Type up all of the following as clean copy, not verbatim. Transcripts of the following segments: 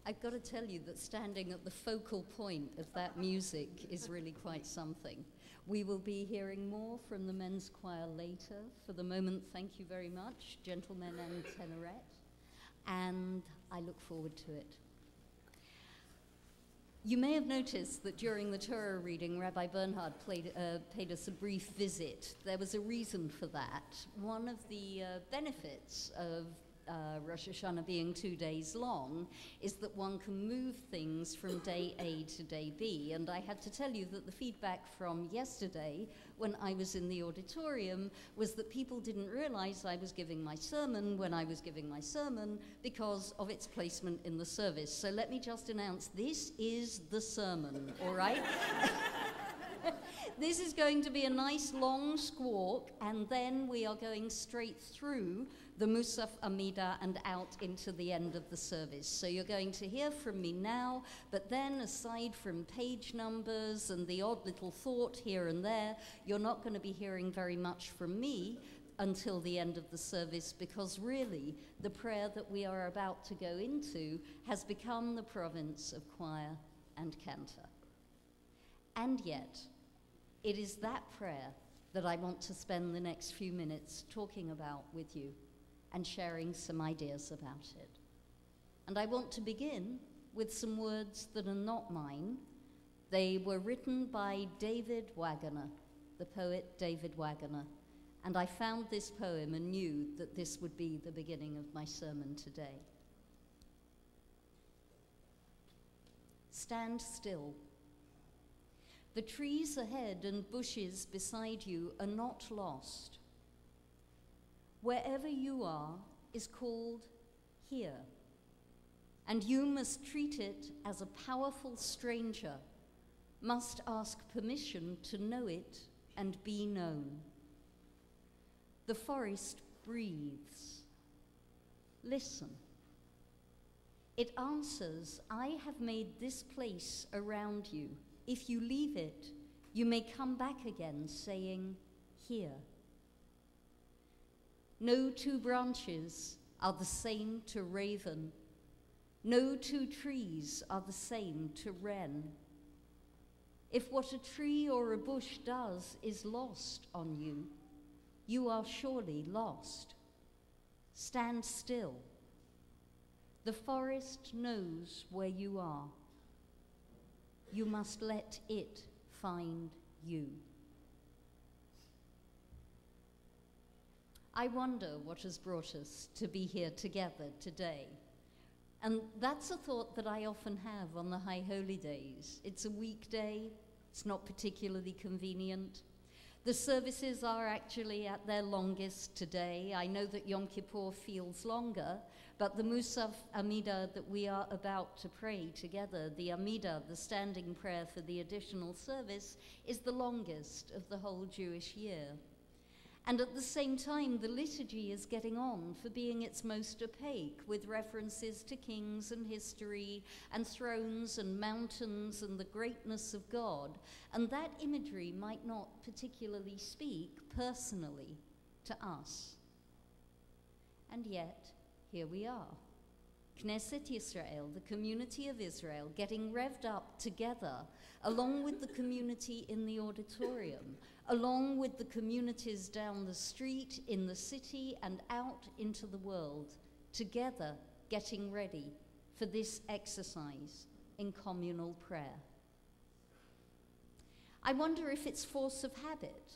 I've got to tell you that standing at the focal point of that music is really quite something. We will be hearing more from the men's choir later. For the moment, thank you very much, gentlemen and tenorette, and I look forward to it. You may have noticed that during the Torah reading, Rabbi Bernhard paid us a brief visit. There was a reason for that. One of the benefits of Rosh Hashanah being 2 days long is that one can move things from day A to day B. And I had to tell you that the feedback from yesterday, when I was in the auditorium, was that people didn't realize I was giving my sermon when I was giving my sermon because of its placement in the service. So let me just announce, this is the sermon, all right? This is going to be a nice long squawk, and then we are going straight through the Musaf Amida and out into the end of the service. So you're going to hear from me now, but then aside from page numbers and the odd little thought here and there, you're not going to be hearing very much from me until the end of the service, because really the prayer that we are about to go into has become the province of choir and cantor. And yet, it is that prayer that I want to spend the next few minutes talking about with you and sharing some ideas about it. And I want to begin with some words that are not mine. They were written by David Wagoner, the poet David Wagoner, and I found this poem and knew that this would be the beginning of my sermon today. Stand still. The trees ahead and bushes beside you are not lost. Wherever you are is called here, and you must treat it as a powerful stranger, must ask permission to know it and be known. The forest breathes. Listen. It answers, I have made this place around you. If you leave it, you may come back again saying, here. No two branches are the same to raven. No two trees are the same to wren. If what a tree or a bush does is lost on you, you are surely lost. Stand still. The forest knows where you are. You must let it find you. I wonder what has brought us to be here together today. And that's a thought that I often have on the High Holydays. It's a weekday, it's not particularly convenient. The services are actually at their longest today. I know that Yom Kippur feels longer, but the Musaf Amida that we are about to pray together, the Amida, the standing prayer for the additional service, is the longest of the whole Jewish year. And at the same time, the liturgy is getting on for being its most opaque, with references to kings and history and thrones and mountains and the greatness of God. And that imagery might not particularly speak personally to us. And yet, here we are. Knesset Yisrael, the community of Israel, getting revved up together, along with the community in the auditorium, along with the communities down the street, in the city, and out into the world, together getting ready for this exercise in communal prayer. I wonder if it's force of habit.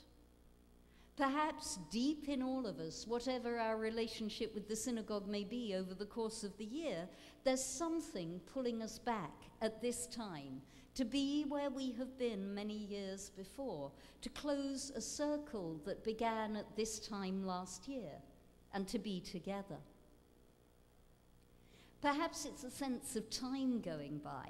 Perhaps deep in all of us, whatever our relationship with the synagogue may be over the course of the year, there's something pulling us back at this time to be where we have been many years before, to close a circle that began at this time last year, and to be together. Perhaps it's a sense of time going by.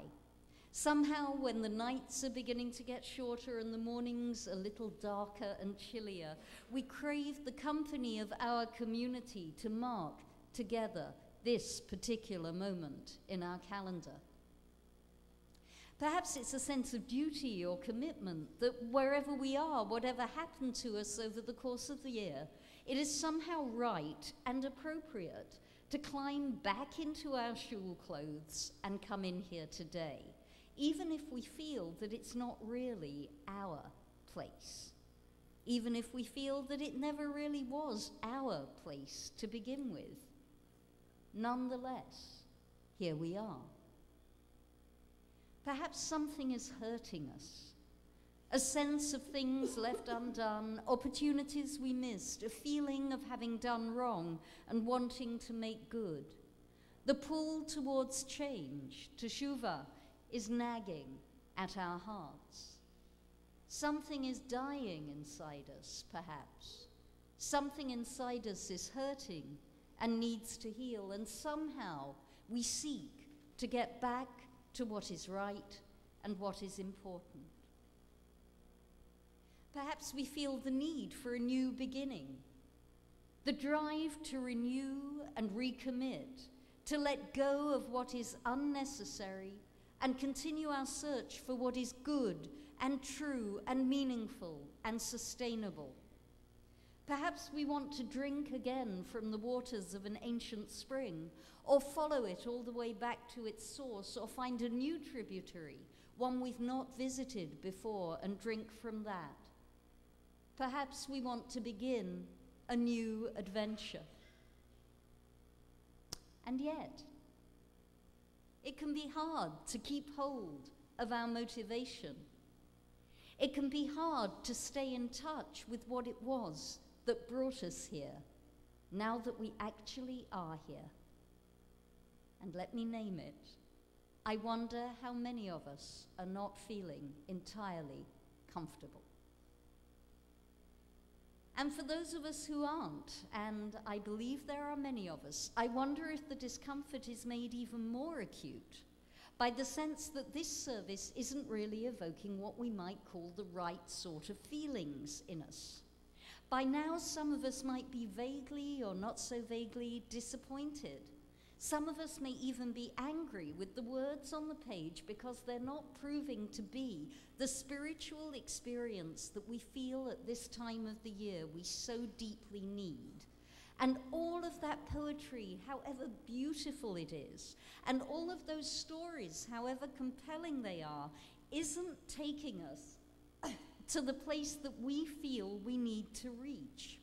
Somehow, when the nights are beginning to get shorter and the mornings a little darker and chillier, we crave the company of our community to mark together this particular moment in our calendar. Perhaps it's a sense of duty or commitment that wherever we are, whatever happened to us over the course of the year, it is somehow right and appropriate to climb back into our shul clothes and come in here today, even if we feel that it's not really our place, even if we feel that it never really was our place to begin with. Nonetheless, here we are. Perhaps something is hurting us. A sense of things left undone, opportunities we missed, a feeling of having done wrong and wanting to make good. The pull towards change, teshuvah, is nagging at our hearts. Something is dying inside us, perhaps. Something inside us is hurting and needs to heal, and somehow we seek to get back to what is right and what is important. Perhaps we feel the need for a new beginning, the drive to renew and recommit, to let go of what is unnecessary and continue our search for what is good and true and meaningful and sustainable. Perhaps we want to drink again from the waters of an ancient spring, or follow it all the way back to its source, or find a new tributary, one we've not visited before, and drink from that. Perhaps we want to begin a new adventure. And yet, it can be hard to keep hold of our motivation. It can be hard to stay in touch with what it was that brought us here, now that we actually are here. And let me name it. I wonder how many of us are not feeling entirely comfortable. And for those of us who aren't, and I believe there are many of us, I wonder if the discomfort is made even more acute by the sense that this service isn't really evoking what we might call the right sort of feelings in us. By now, some of us might be vaguely or not so vaguely disappointed. Some of us may even be angry with the words on the page because they're not proving to be the spiritual experience that we feel at this time of the year we so deeply need. And all of that poetry, however beautiful it is, and all of those stories, however compelling they are, isn't taking us to the place that we feel we need to reach.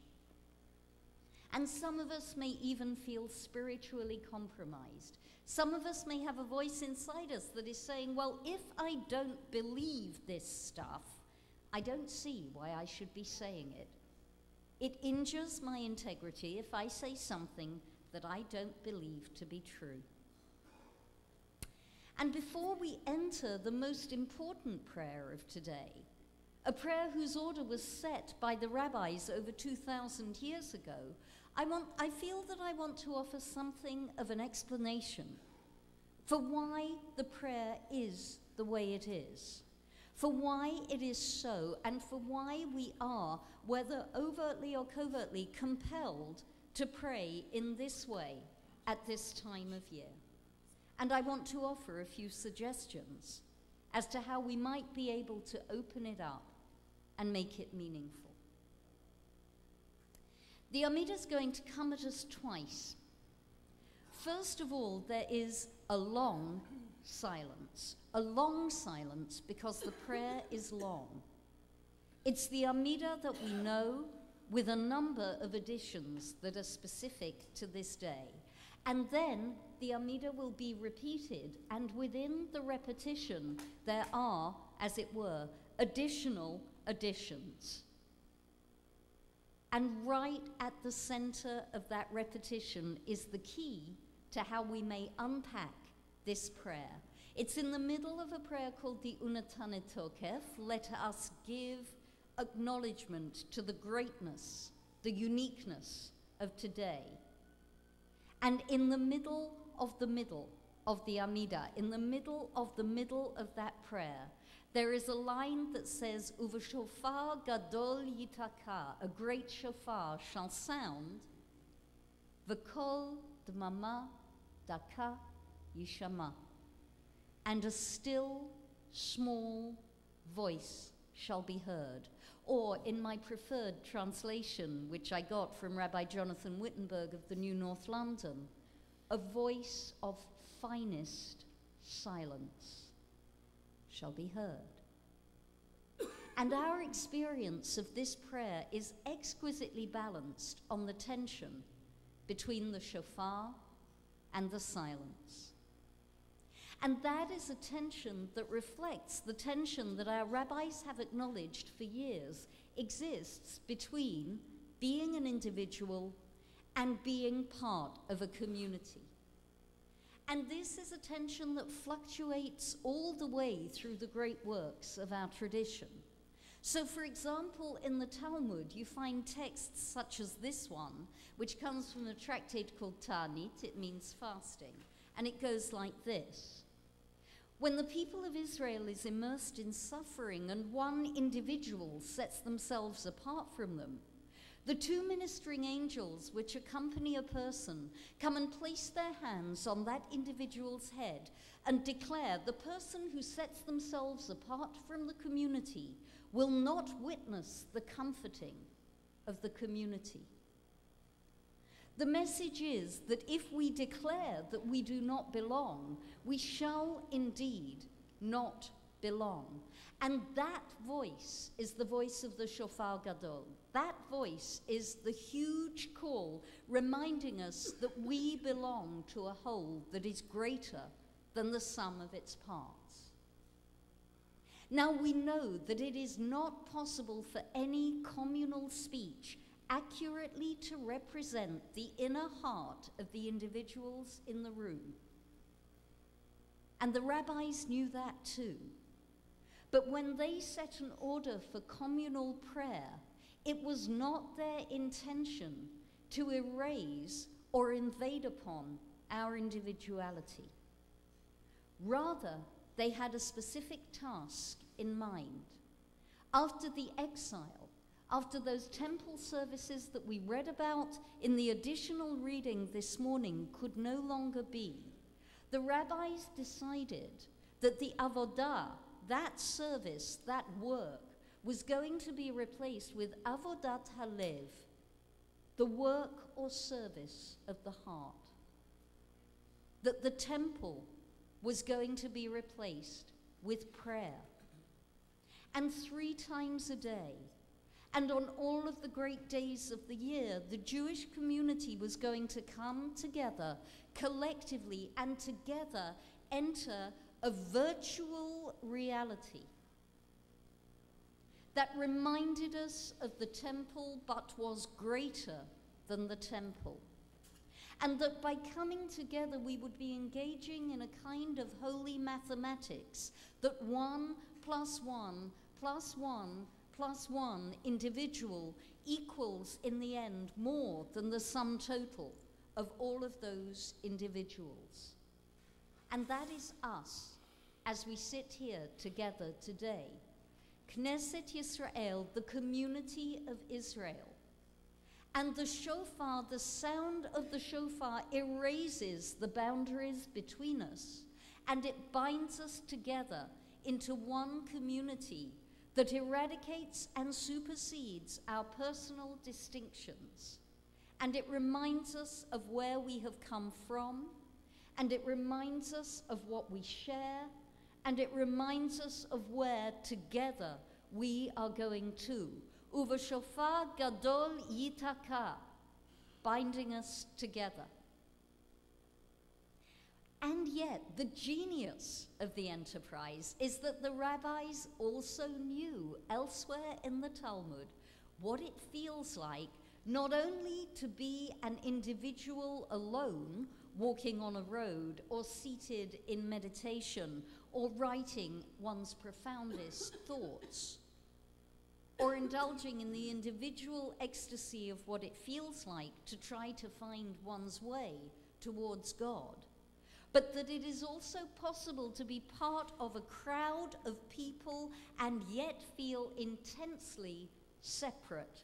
And some of us may even feel spiritually compromised. Some of us may have a voice inside us that is saying, well, if I don't believe this stuff, I don't see why I should be saying it. It injures my integrity if I say something that I don't believe to be true. And before we enter the most important prayer of today, a prayer whose order was set by the rabbis over 2,000 years ago, I feel that I want to offer something of an explanation for why the prayer is the way it is, for why it is so, and for why we are, whether overtly or covertly, compelled to pray in this way at this time of year. And I want to offer a few suggestions as to how we might be able to open it up and make it meaningful. The Amidah is going to come at us twice. First of all, there is a long silence because the prayer is long. It's the Amidah that we know, with a number of additions that are specific to this day. And then the Amidah will be repeated, and within the repetition there are, as it were, additional additions. And right at the center of that repetition is the key to how we may unpack this prayer. It's in the middle of a prayer called the Unatane Tokef. Let us give acknowledgement to the greatness, the uniqueness of today. And in the middle of the Amidah, in the middle of that prayer, there is a line that says, Uvashofar gadol yitaka, a great shofar shall sound, v'kol dmama daka yishama, and a still, small voice shall be heard. Or in my preferred translation, which I got from Rabbi Jonathan Wittenberg of the New North London, a voice of finest silence shall be heard. And our experience of this prayer is exquisitely balanced on the tension between the shofar and the silence. And that is a tension that reflects the tension that our rabbis have acknowledged for years exists between being an individual and being part of a community. And this is a tension that fluctuates all the way through the great works of our tradition. So, for example, in the Talmud, you find texts such as this one, which comes from a tractate called Ta'anit. It means fasting, and it goes like this. When the people of Israel is immersed in suffering and one individual sets themselves apart from them, the two ministering angels which accompany a person come and place their hands on that individual's head and declare the person who sets themselves apart from the community will not witness the comforting of the community. The message is that if we declare that we do not belong, we shall indeed not belong. And that voice is the voice of the Shofar Gadol. That voice is the huge call reminding us that we belong to a whole that is greater than the sum of its parts. Now we know that it is not possible for any communal speech accurately to represent the inner heart of the individuals in the room. And the rabbis knew that too. But when they set an order for communal prayer, it was not their intention to erase or invade upon our individuality. Rather, they had a specific task in mind. After the exile, after those temple services that we read about in the additional reading this morning could no longer be, the rabbis decided that the avodah, that service, that work, was going to be replaced with avodat halev, the work or service of the heart. That the temple was going to be replaced with prayer. And 3 times a day, and on all of the great days of the year, the Jewish community was going to come together collectively and together enter a virtual reality that reminded us of the temple but was greater than the temple. And that by coming together we would be engaging in a kind of holy mathematics, that 1 + 1 + 1 + 1 individual equals in the end more than the sum total of all of those individuals. And that is us as we sit here together today. Knesset Yisrael, the community of Israel. And the shofar, the sound of the shofar erases the boundaries between us, and it binds us together into one community that eradicates and supersedes our personal distinctions. And it reminds us of where we have come from, and it reminds us of what we share, and it reminds us of where together we are going to. Uvashofar gadol yitaka, binding us together. And yet, the genius of the enterprise is that the rabbis also knew elsewhere in the Talmud what it feels like not only to be an individual alone, walking on a road, or seated in meditation, or writing one's profoundest thoughts, or indulging in the individual ecstasy of what it feels like to try to find one's way towards God, but that it is also possible to be part of a crowd of people and yet feel intensely separate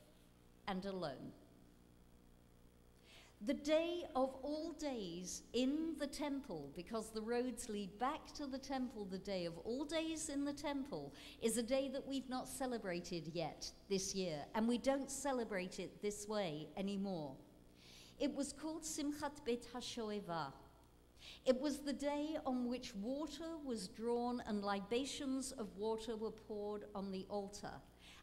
and alone. The day of all days in the temple, because the roads lead back to the temple, the day of all days in the temple is a day that we've not celebrated yet this year, and we don't celebrate it this way anymore. It was called Simchat Bet HaShoeva. It was the day on which water was drawn and libations of water were poured on the altar.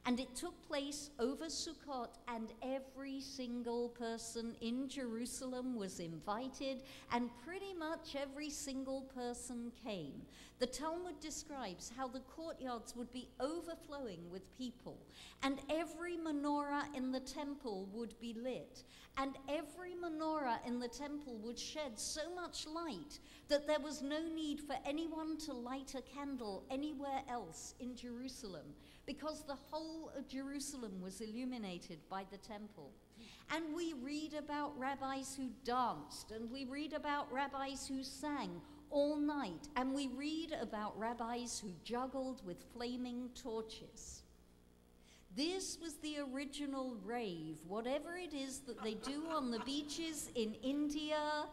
And it took place over Sukkot, and every single person in Jerusalem was invited, and pretty much every single person came. The Talmud describes how the courtyards would be overflowing with people, and every menorah in the temple would be lit, and every menorah in the temple would shed so much light that there was no need for anyone to light a candle anywhere else in Jerusalem, because the whole of Jerusalem was illuminated by the temple. And we read about rabbis who danced, and we read about rabbis who sang all night, and we read about rabbis who juggled with flaming torches. This was the original rave, whatever it is that they do on the beaches in India,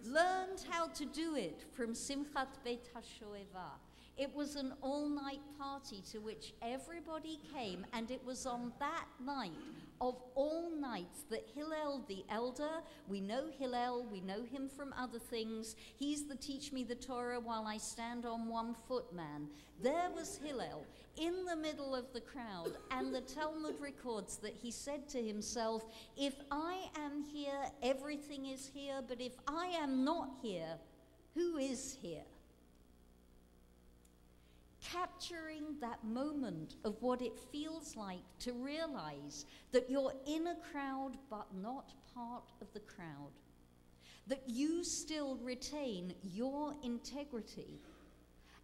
learned how to do it from Simchat Bet HaShoeva. It was an all-night party to which everybody came, and it was on that night of all nights that Hillel the elder, we know Hillel, we know him from other things, he's the teach me the Torah while I stand on 1 foot man. There was Hillel in the middle of the crowd, and the Talmud records that he said to himself, if I am here, everything is here, but if I am not here, who is here? Capturing that moment of what it feels like to realize that you're in a crowd but not part of the crowd, that you still retain your integrity,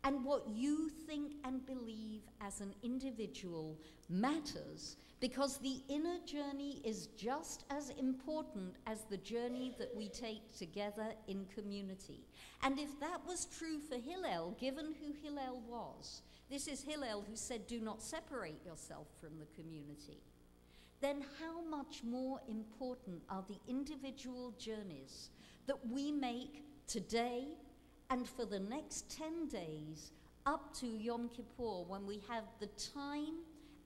and what you think and believe as an individual matters, because the inner journey is just as important as the journey that we take together in community. And if that was true for Hillel, given who Hillel was, this is Hillel who said, do not separate yourself from the community, then how much more important are the individual journeys that we make today and for the next 10 days up to Yom Kippur, when we have the time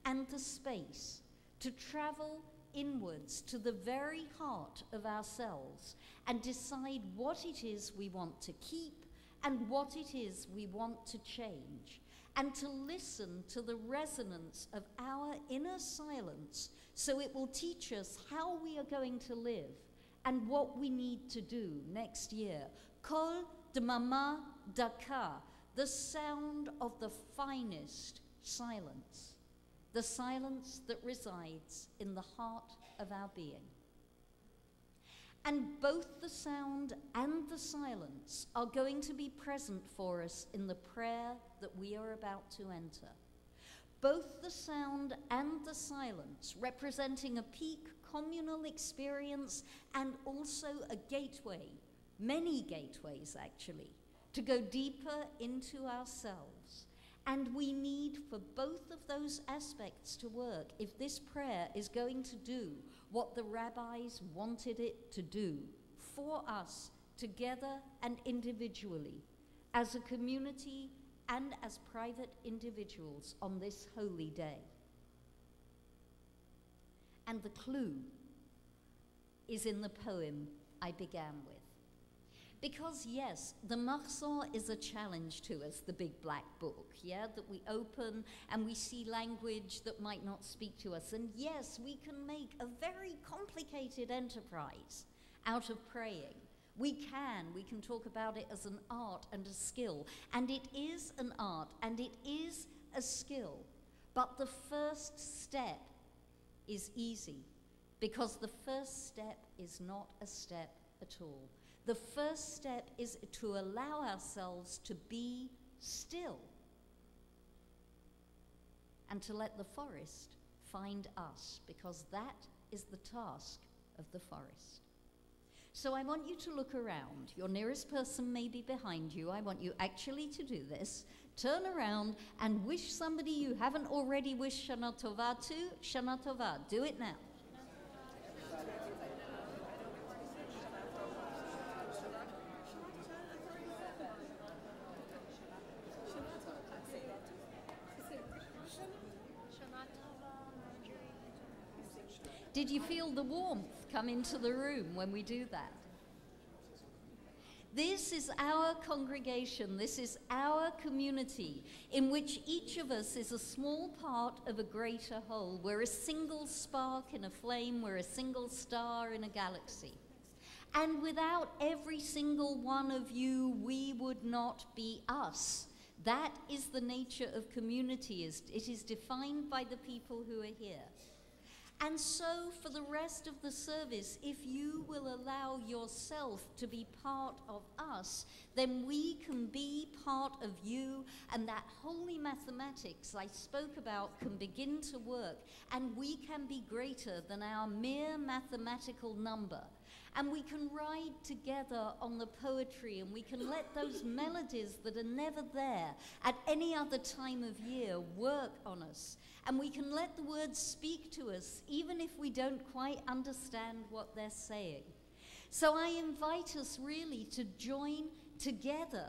and the space to travel inwards to the very heart of ourselves and decide what it is we want to keep and what it is we want to change, and to listen to the resonance of our inner silence so it will teach us how we are going to live and what we need to do next year. Kol Dmama Daka, the sound of the finest silence, the silence that resides in the heart of our being. And both the sound and the silence are going to be present for us in the prayer that we are about to enter. Both the sound and the silence representing a peak communal experience and also a gateway, many gateways actually, to go deeper into ourselves. And we need for both of those aspects to work if this prayer is going to do what the rabbis wanted it to do for us together and individually, as a community and as private individuals on this holy day. And the clue is in the poem I began with. Because yes, the Machzor is a challenge to us, the big black book, yeah, that we open and we see language that might not speak to us. And yes, we can make a very complicated enterprise out of praying. We can talk about it as an art and a skill. And it is an art and it is a skill. But the first step is easy, because the first step is not a step at all. The first step is to allow ourselves to be still and to let the forest find us, because that is the task of the forest. So I want you to look around. Your nearest person may be behind you. I want you actually to do this. Turn around and wish somebody you haven't already wished Shana Tova to, Shana Tova. Do it now. Did you feel the warmth come into the room when we do that? This is our congregation, this is our community, in which each of us is a small part of a greater whole. We're a single spark in a flame, we're a single star in a galaxy. And without every single one of you, we would not be us. That is the nature of community. It is defined by the people who are here. And so for the rest of the service, if you will allow yourself to be part of us, then we can be part of you, and that holy mathematics I spoke about can begin to work, and we can be greater than our mere mathematical number. And we can ride together on the poetry, and we can let those melodies that are never there at any other time of year work on us. And we can let the words speak to us, even if we don't quite understand what they're saying. So I invite us really to join together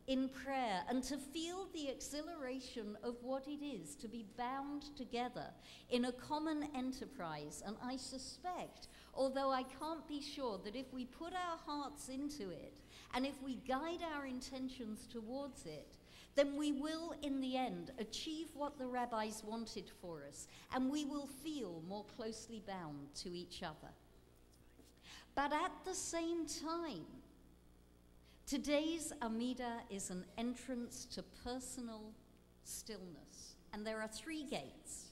in prayer and to feel the exhilaration of what it is to be bound together in a common enterprise. And I suspect, although I can't be sure, that if we put our hearts into it and if we guide our intentions towards it, then we will, in the end, achieve what the rabbis wanted for us, and we will feel more closely bound to each other. But at the same time, today's Amidah is an entrance to personal stillness, and there are 3 gates.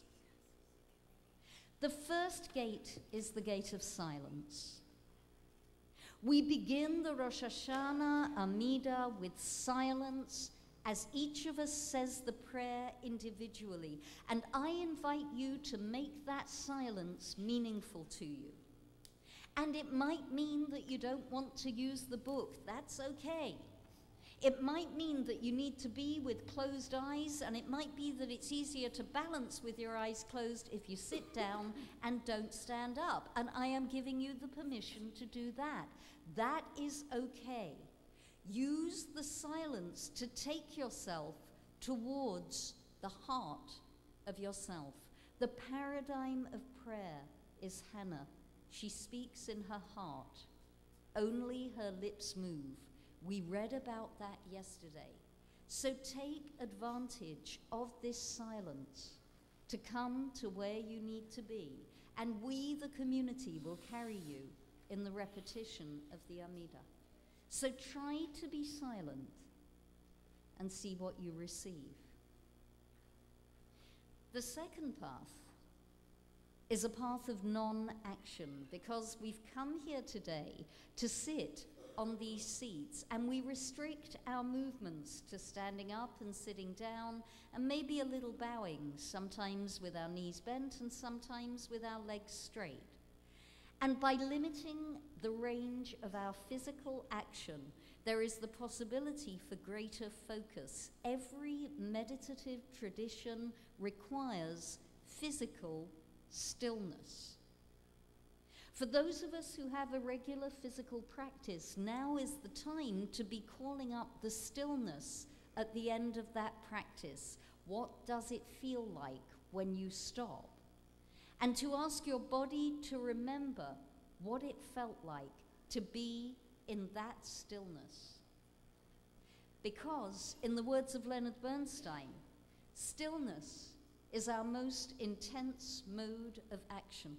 The first gate is the gate of silence. We begin the Rosh Hashanah Amidah with silence, as each of us says the prayer individually. And I invite you to make that silence meaningful to you. And it might mean that you don't want to use the book. That's okay. It might mean that you need to be with closed eyes, and it might be that it's easier to balance with your eyes closed if you sit down and don't stand up. And I am giving you the permission to do that. That is okay. Use the silence to take yourself towards the heart of yourself. The paradigm of prayer is Hannah. She speaks in her heart. Only her lips move. We read about that yesterday. So take advantage of this silence to come to where you need to be. And we, the community, will carry you in the repetition of the Amidah. So try to be silent and see what you receive. The second path is a path of non-action, because we've come here today to sit on these seats, and we restrict our movements to standing up and sitting down, and maybe a little bowing, sometimes with our knees bent and sometimes with our legs straight. And by limiting the range of our physical action, there is the possibility for greater focus. Every meditative tradition requires physical stillness. For those of us who have a regular physical practice, now is the time to be calling up the stillness at the end of that practice. What does it feel like when you stop? And to ask your body to remember what it felt like to be in that stillness. Because, in the words of Leonard Bernstein, stillness is our most intense mode of action.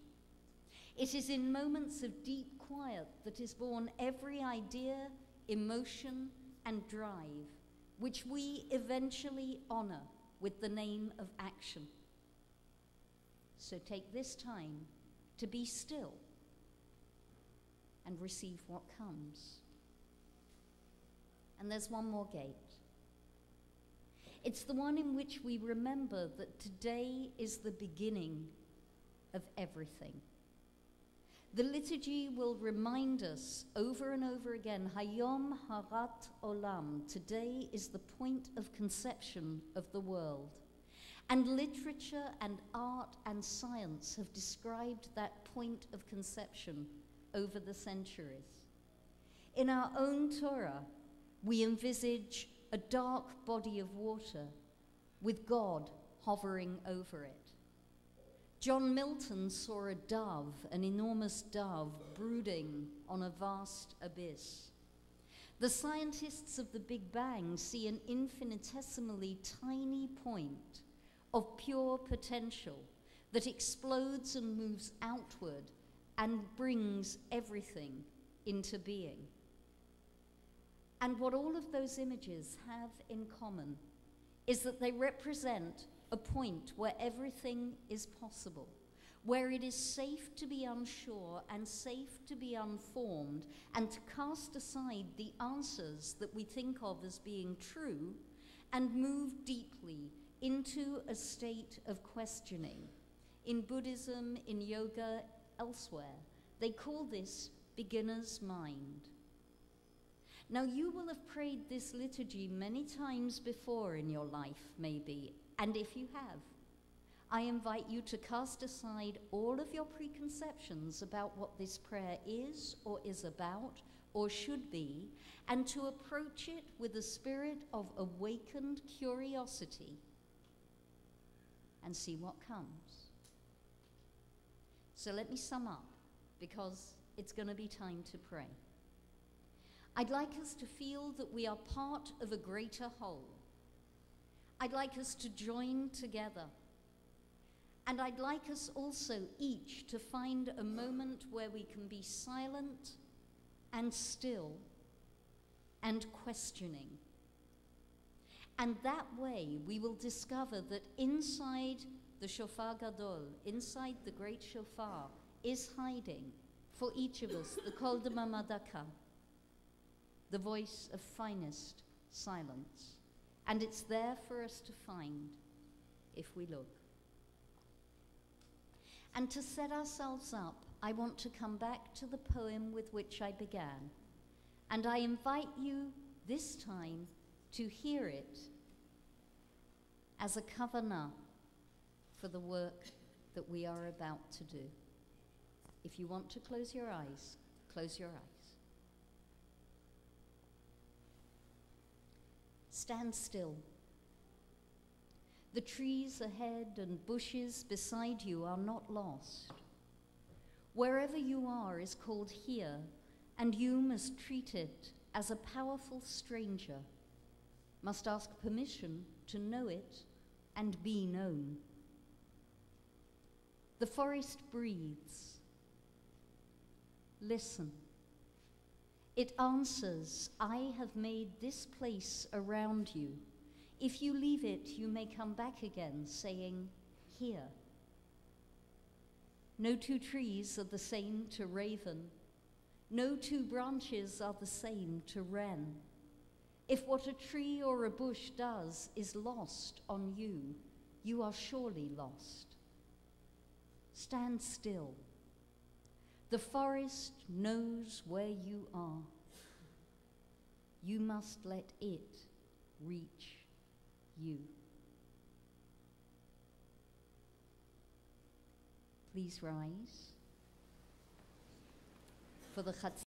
It is in moments of deep quiet that is born every idea, emotion, and drive, which we eventually honor with the name of action. So take this time to be still and receive what comes. And there's one more gate. It's the one in which we remember that today is the beginning of everything. The liturgy will remind us over and over again, Hayom Harat Olam, today is the point of conception of the world. And literature and art and science have described that point of conception over the centuries. In our own Torah, we envisage a dark body of water with God hovering over it. John Milton saw a dove, an enormous dove, brooding on a vast abyss. The scientists of the Big Bang see an infinitesimally tiny point of pure potential that explodes and moves outward and brings everything into being. And what all of those images have in common is that they represent a point where everything is possible, where it is safe to be unsure and safe to be unformed and to cast aside the answers that we think of as being true and move deeply into a state of questioning. In Buddhism, in yoga, elsewhere, they call this beginner's mind. Now, you will have prayed this liturgy many times before in your life, maybe, and if you have, I invite you to cast aside all of your preconceptions about what this prayer is or is about or should be, and to approach it with a spirit of awakened curiosity and see what comes. So let me sum up, because it's going to be time to pray. I'd like us to feel that we are part of a greater whole. I'd like us to join together. And I'd like us also each to find a moment where we can be silent and still and questioning. And that way we will discover that inside the shofar gadol, inside the great shofar, is hiding for each of us the kol d'mama daka, the voice of finest silence. And it's there for us to find if we look. And to set ourselves up, I want to come back to the poem with which I began. And I invite you this time to hear it as a kavanah for the work that we are about to do. If you want to close your eyes, close your eyes. Stand still. The trees ahead and bushes beside you are not lost. Wherever you are is called here, and you must treat it as a powerful stranger, must ask permission to know it and be known. The forest breathes. Listen. It answers, I have made this place around you. If you leave it, you may come back again, saying, here. No two trees are the same to raven. No two branches are the same to wren. If what a tree or a bush does is lost on you, you are surely lost. Stand still. The forest knows where you are. You must let it reach you. Please rise for the Chatz.